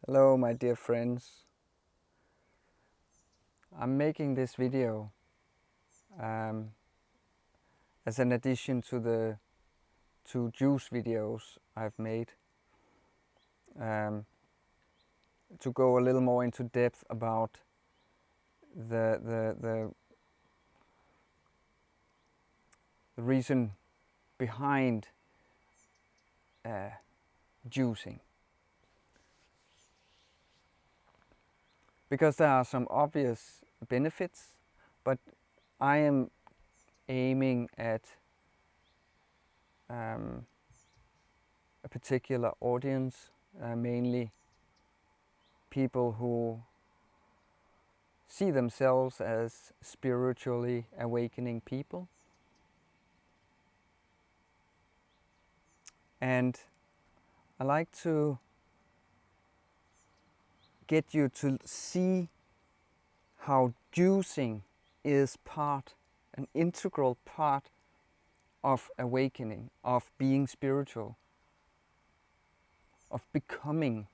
Hello my dear friends. I'm making this video as an addition to the two juice videos I've made to go a little more into depth about the reason behind juicing. Because there are some obvious benefits, but I am aiming at a particular audience, mainly people who see themselves as spiritually awakening people. And I like to get you to see how juicing is an integral part of awakening, of being spiritual, of becoming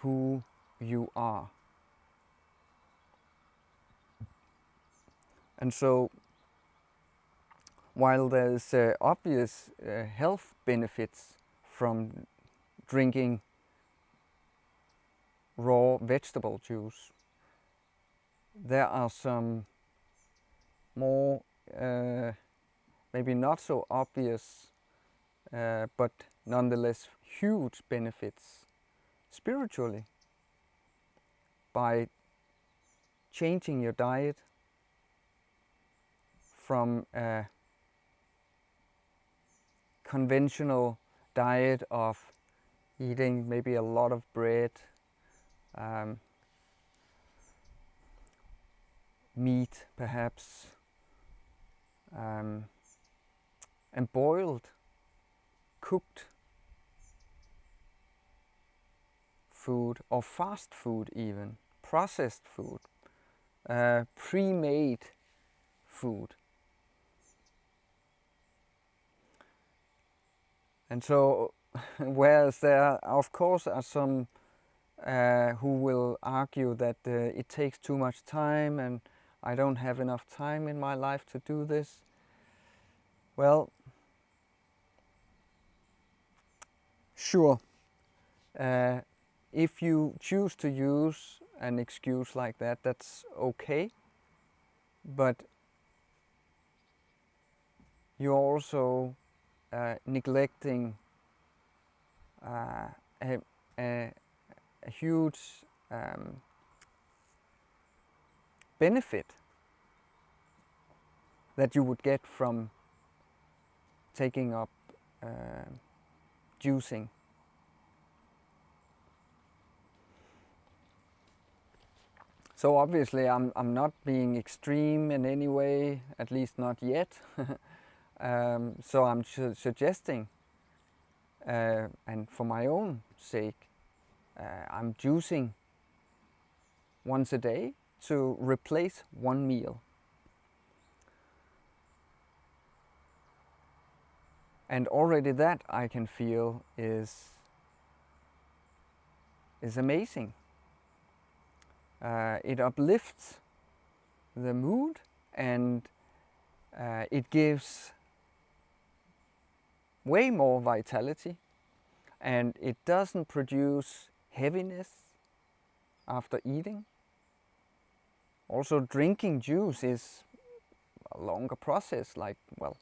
who you are. And so, while there's obvious health benefits from drinking raw vegetable juice, there are some more maybe not so obvious but nonetheless huge benefits spiritually by changing your diet from a conventional diet of eating maybe a lot of bread, meat perhaps, and boiled, cooked food, or fast food even, processed food, pre-made food. And so, whereas there of course are some who will argue that it takes too much time and I don't have enough time in my life to do this. Well, sure, if you choose to use an excuse like that, that's okay, but you're also neglecting a huge benefit that you would get from taking up juicing. So obviously I'm not being extreme in any way, at least not yet. So I'm suggesting, and for my own sake, I'm juicing once a day to replace one meal. And already that I can feel is amazing. It uplifts the mood, and it gives way more vitality, and it doesn't produce heaviness after eating. Also, drinking juice is a longer process. Like, well,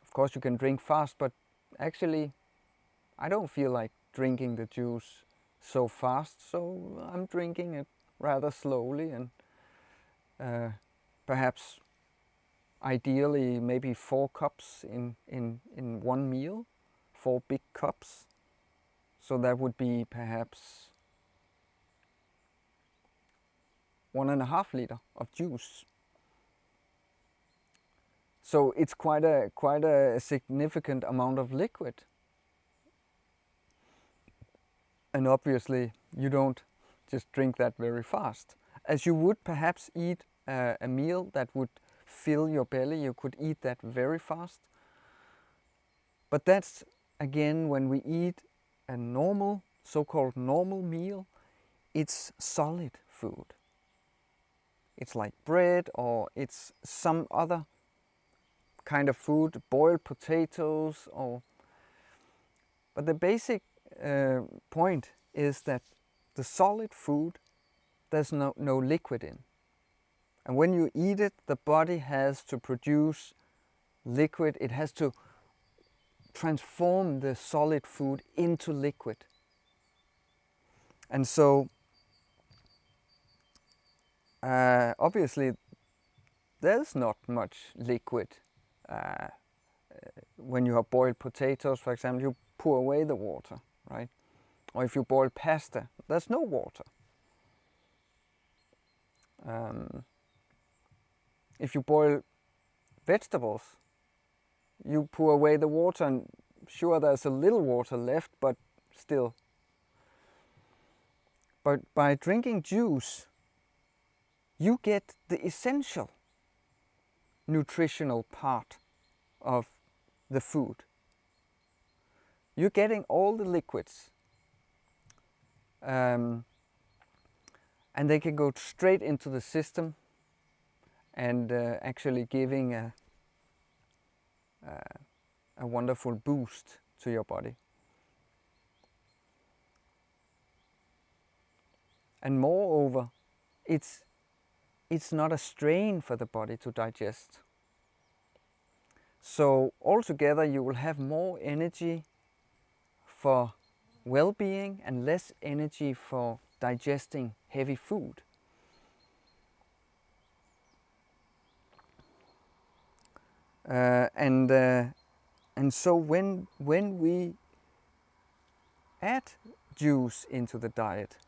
of course you can drink fast, but actually I don't feel like drinking the juice so fast, so I'm drinking it rather slowly, and perhaps ideally maybe 4 cups in one meal, 4 big cups. So that would be perhaps 1.5 liters of juice. So it's quite a significant amount of liquid. And obviously you don't just drink that very fast. As you would perhaps eat a meal that would fill your belly, you could eat that very fast. But that's again when we eat a normal so-called normal meal, it's solid food. It's like bread, or it's some other kind of food, boiled potatoes, but the basic point is that the solid food, there's no liquid in. And when you eat it, the body has to produce liquid. It has to transform the solid food into liquid. And so, obviously, there's not much liquid. When you have boiled potatoes, for example, you pour away the water, right? Or if you boil pasta, there's no water. If you boil vegetables, you pour away the water, and sure, there's a little water left, but still. But by drinking juice, you get the essential nutritional part of the food. You're getting all the liquids, and they can go straight into the system and actually giving a wonderful boost to your body. And moreover, it's not a strain for the body to digest. So altogether you will have more energy for well-being and less energy for digesting heavy food. And so when we add juice into the diet,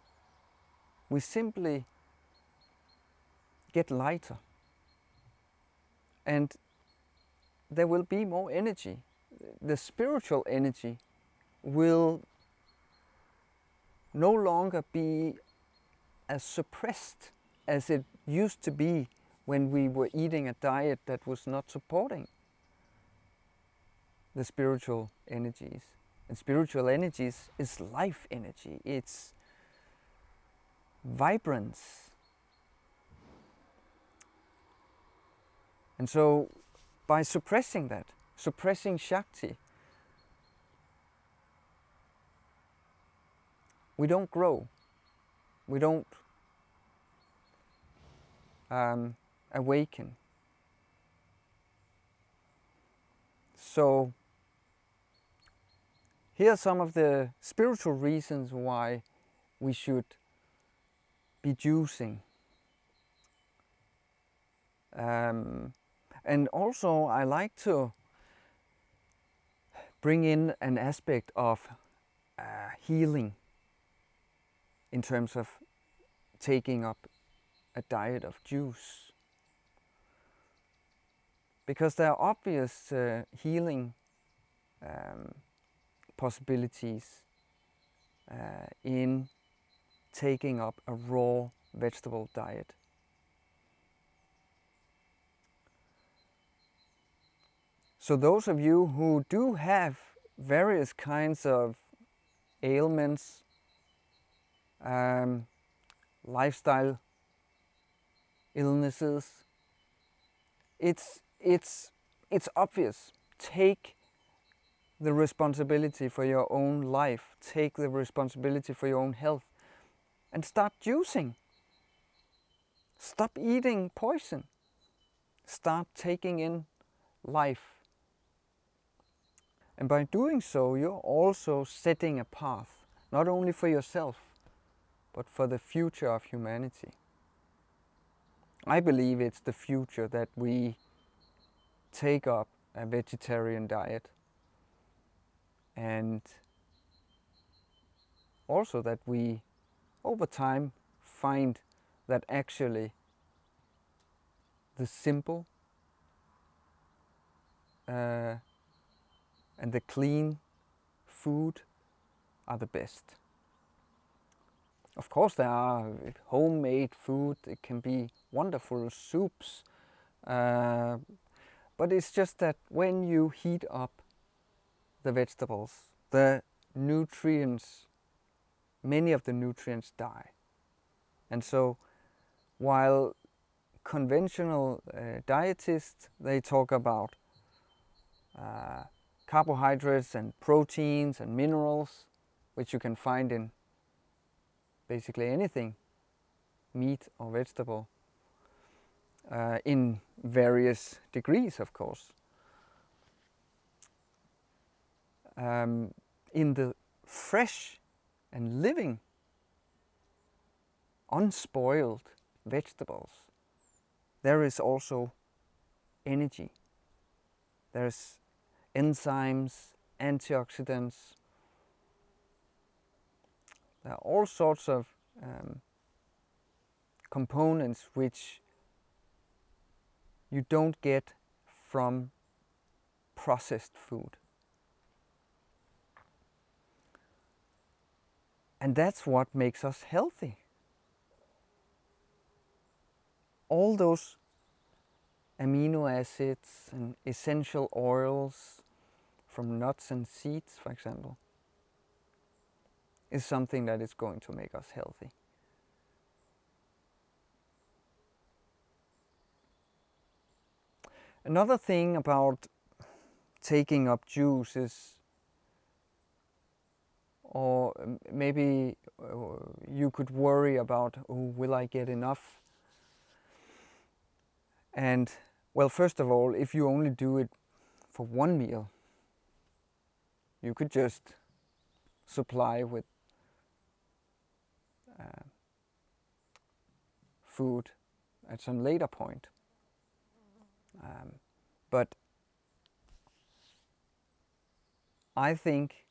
we simply get lighter, and there will be more energy. The spiritual energy will no longer be as suppressed as it used to be when we were eating a diet that was not supporting the spiritual energies. And spiritual energies is life energy, it's vibrance. And so by suppressing that, suppressing Shakti, we don't grow, we don't awaken. So here are some of the spiritual reasons why we should be juicing. And also I like to bring in an aspect of healing in terms of taking up a diet of juice. Because there are obvious healing possibilities in taking up a raw vegetable diet. So those of you who do have various kinds of ailments, lifestyle illnesses, it's obvious. Take the responsibility for your own life, take the responsibility for your own health, and start juicing. Stop eating poison. Start taking in life. And by doing so, you're also setting a path, not only for yourself, but for the future of humanity. I believe it's the future that we take up a vegetarian diet, and also that we over time find that actually the simple and the clean food are the best. Of course there are homemade food, it can be wonderful soups, but it's just that when you heat up the vegetables, the nutrients many of the nutrients die. And so while conventional dietists, they talk about carbohydrates and proteins and minerals, which you can find in basically anything, meat or vegetable, in various degrees, of course. In the fresh and living, unspoiled vegetables, there is also energy. There's enzymes, antioxidants. There are all sorts of components which you don't get from processed food. And that's what makes us healthy. All those amino acids and essential oils from nuts and seeds, for example, is something that is going to make us healthy. Another thing about taking up juice, or maybe you could worry about, oh, will I get enough? And well, first of all, if you only do it for one meal, you could just supply with food at some later point. But I think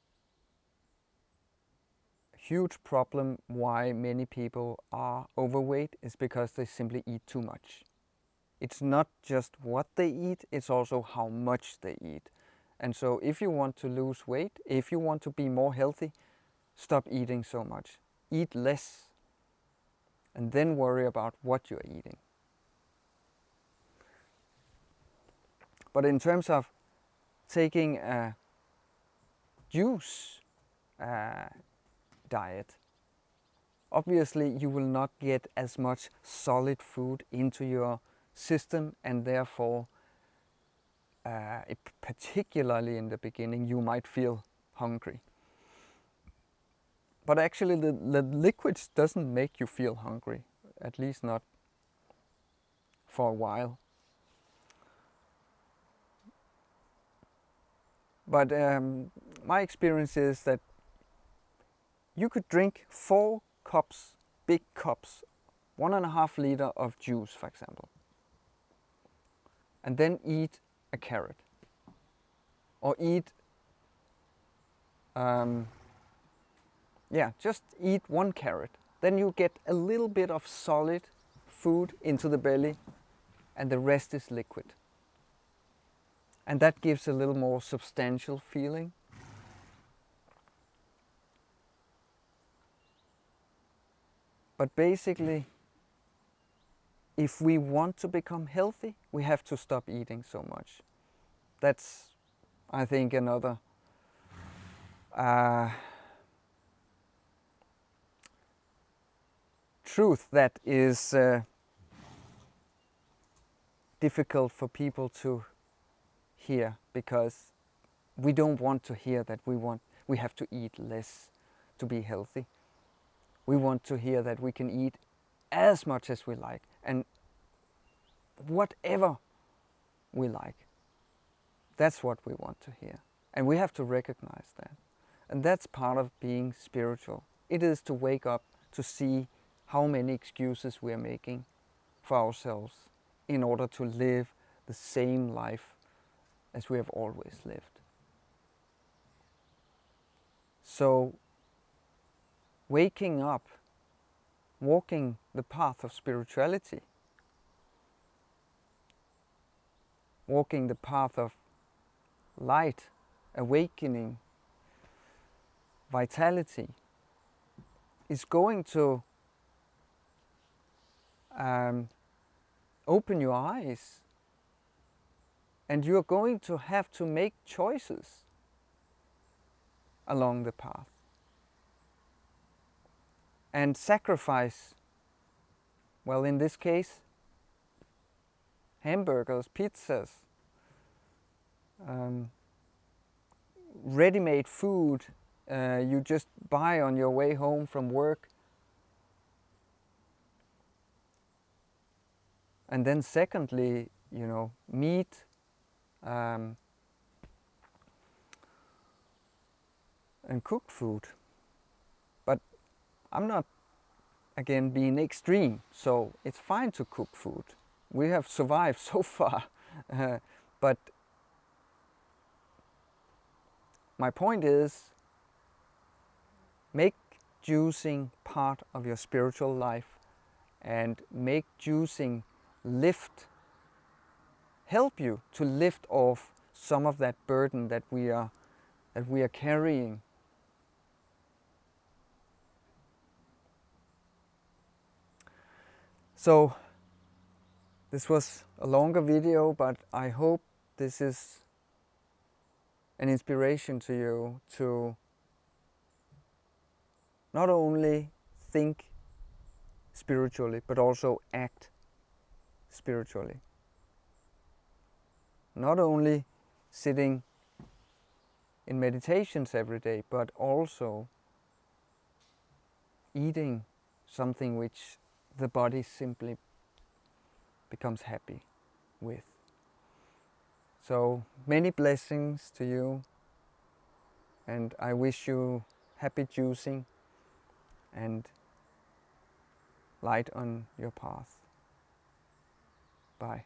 a huge problem why many people are overweight is because they simply eat too much. It's not just what they eat, it's also how much they eat. And so if you want to lose weight, if you want to be more healthy, stop eating so much. Eat less, and then worry about what you're eating. But in terms of taking a juice diet, obviously you will not get as much solid food into your system, and therefore particularly in the beginning you might feel hungry. But actually the liquids doesn't make you feel hungry, at least not for a while. But my experience is that you could drink 4 cups, big cups, 1.5 liter of juice, for example, and then eat a carrot, or eat, just eat 1 carrot. Then you get a little bit of solid food into the belly, and the rest is liquid. And that gives a little more substantial feeling. But basically, if we want to become healthy, we have to stop eating so much. That's, I think, another truth that is difficult for people to hear, because we don't want to hear that we have to eat less to be healthy. We want to hear that we can eat as much as we like and whatever we like. That's what we want to hear, and we have to recognize that. And that's part of being spiritual. It is to wake up to see how many excuses we are making for ourselves in order to live the same life as we have always lived. So waking up, walking the path of spirituality, walking the path of light, awakening, vitality, is going to open your eyes, and you're going to have to make choices along the path. and sacrifice, well, in this case, hamburgers, pizzas, ready-made food you just buy on your way home from work. And then secondly, you know, meat, and cooked food. But I'm not, again, being extreme, so it's fine to cook food. We have survived so far. But my point is, make juicing part of your spiritual life, and make juicing help you to lift off some of that burden that we are carrying. So this was a longer video, but I hope this is an inspiration to you to not only think spiritually, but also act spiritually. Not only sitting in meditations every day, but also eating something which the body simply becomes happy with. So many blessings to you, and I wish you happy juicing and light on your path. Bye.